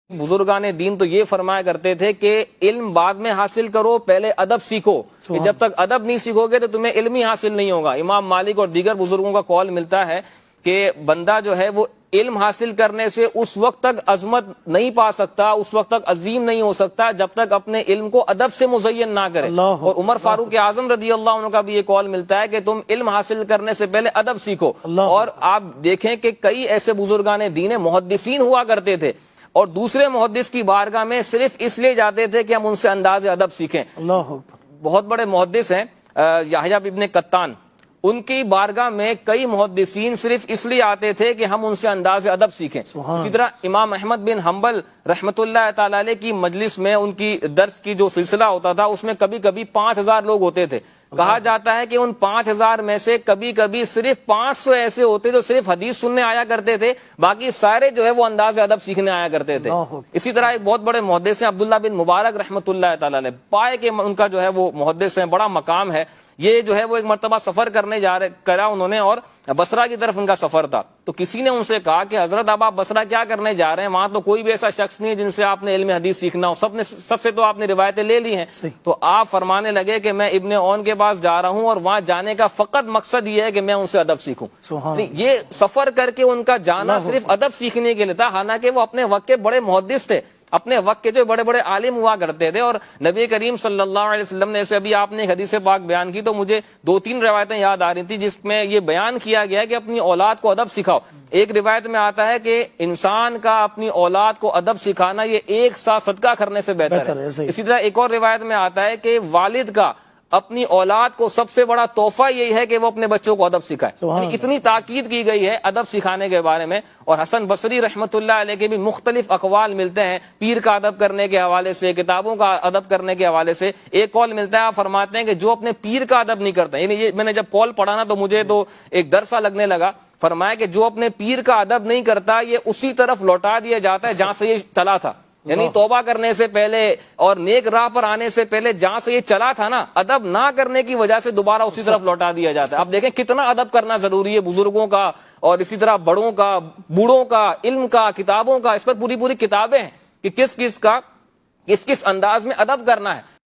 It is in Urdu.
بزرگان دین تو یہ فرمایا کرتے تھے کہ علم بعد میں حاصل کرو، پہلے ادب سیکھو، کہ جب تک ادب نہیں سیکھو گے تو تمہیں علم ہی حاصل نہیں ہوگا۔ امام مالک اور دیگر بزرگوں کا قول ملتا ہے کہ بندہ جو ہے وہ علم حاصل کرنے سے اس وقت تک عظمت نہیں پا سکتا، اس وقت تک عظیم نہیں ہو سکتا جب تک اپنے علم کو ادب سے مزین نہ کرے۔ اور عمر فاروق اعظم رضی اللہ عنہ کا بھی یہ قول ملتا ہے کہ تم علم حاصل کرنے سے پہلے ادب سیکھو۔ اور آپ دیکھیں کہ کئی ایسے بزرگان دین محدثین ہوا کرتے تھے اور دوسرے محدث کی بارگاہ میں صرف اس لیے جاتے تھے کہ ہم ان سے انداز ادب سیکھیں۔ بہت بڑے محدث ہیں یحییٰ ابن قطان، ان کی بارگاہ میں کئی محدثین صرف اس لیے آتے تھے کہ ہم ان سے انداز ادب سیکھیں۔ اسی طرح امام احمد بن حنبل رحمۃ اللہ تعالی علیہ کی مجلس میں ان کی درس کی جو سلسلہ ہوتا تھا اس میں کبھی کبھی 5000 لوگ ہوتے تھے۔ کہا جاتا ہے کہ ان 5000 میں سے کبھی کبھی صرف 500 ایسے ہوتے جو صرف حدیث سننے آیا کرتے تھے، باقی سارے جو ہے وہ انداز ادب سیکھنے آیا کرتے تھے۔ اسی طرح ایک بہت بڑے محدث ہیں عبداللہ بن مبارک رحمۃ اللہ تعالی علیہ، پائے کہ ان کا جو ہے وہ محدث ہیں، بڑا مقام ہے۔ یہ جو ہے وہ ایک مرتبہ سفر کرنے کرا انہوں نے، اور بصرہ کی طرف ان کا سفر تھا، تو کسی نے ان سے کہا کہ حضرت آپ بصرہ کیا کرنے جا رہے ہیں؟ وہاں تو کوئی بھی ایسا شخص نہیں ہے جن سے آپ نے علم حدیث سیکھنا ہو، سب سے تو آپ نے روایتیں لے لی ہیں۔ تو آپ فرمانے لگے کہ میں ابن عون کے پاس جا رہا ہوں اور وہاں جانے کا فقط مقصد یہ ہے کہ میں ان سے ادب سیکھوں۔ یہ سفر کر کے ان کا جانا صرف ادب سیکھنے کے لیے تھا، حالانکہ وہ اپنے وقت کے بڑے محدث تھے، اپنے وقت کے جو بڑے بڑے عالم ہوا کرتے تھے۔ اور نبی کریم صلی اللہ علیہ وسلم نے، ابھی آپ نے ایک حدیث پاک بیان کی تو مجھے 2-3 روایتیں یاد آ رہی تھی جس میں یہ بیان کیا گیا کہ اپنی اولاد کو ادب سکھاؤ۔ ایک روایت میں آتا ہے کہ انسان کا اپنی اولاد کو ادب سکھانا یہ ایک ساتھ صدقہ کرنے سے بہتر ہے۔ اسی طرح ایک اور روایت میں آتا ہے کہ والد کا اپنی اولاد کو سب سے بڑا تحفہ یہی ہے کہ وہ اپنے بچوں کو ادب سکھائے۔ یعنی اتنی تاکید کی گئی ہے ادب سکھانے کے بارے میں۔ اور حسن بصری رحمت اللہ علیہ کے بھی مختلف اقوال ملتے ہیں پیر کا ادب کرنے کے حوالے سے، کتابوں کا ادب کرنے کے حوالے سے۔ ایک قول ملتا ہے، آپ فرماتے ہیں کہ جو اپنے پیر کا ادب نہیں کرتا، یعنی یہ میں نے جب قول پڑھا نا تو مجھے تو ایک ڈر سا لگنے لگا۔ فرمایا کہ جو اپنے پیر کا ادب نہیں کرتا یہ اسی طرف لوٹا دیا جاتا ہے جہاں سے یہ چلا تھا۔ یعنی توبہ کرنے سے پہلے اور نیک راہ پر آنے سے پہلے جہاں سے یہ چلا تھا نا، ادب نہ کرنے کی وجہ سے دوبارہ اسی طرف لوٹا دیا جاتا ہے۔ اب دیکھیں کتنا ادب کرنا ضروری ہے بزرگوں کا، اور اسی طرح بڑوں کا، بوڑھوں کا، علم کا، کتابوں کا۔ اس پر پوری کتابیں ہیں کہ کس کس انداز میں ادب کرنا ہے۔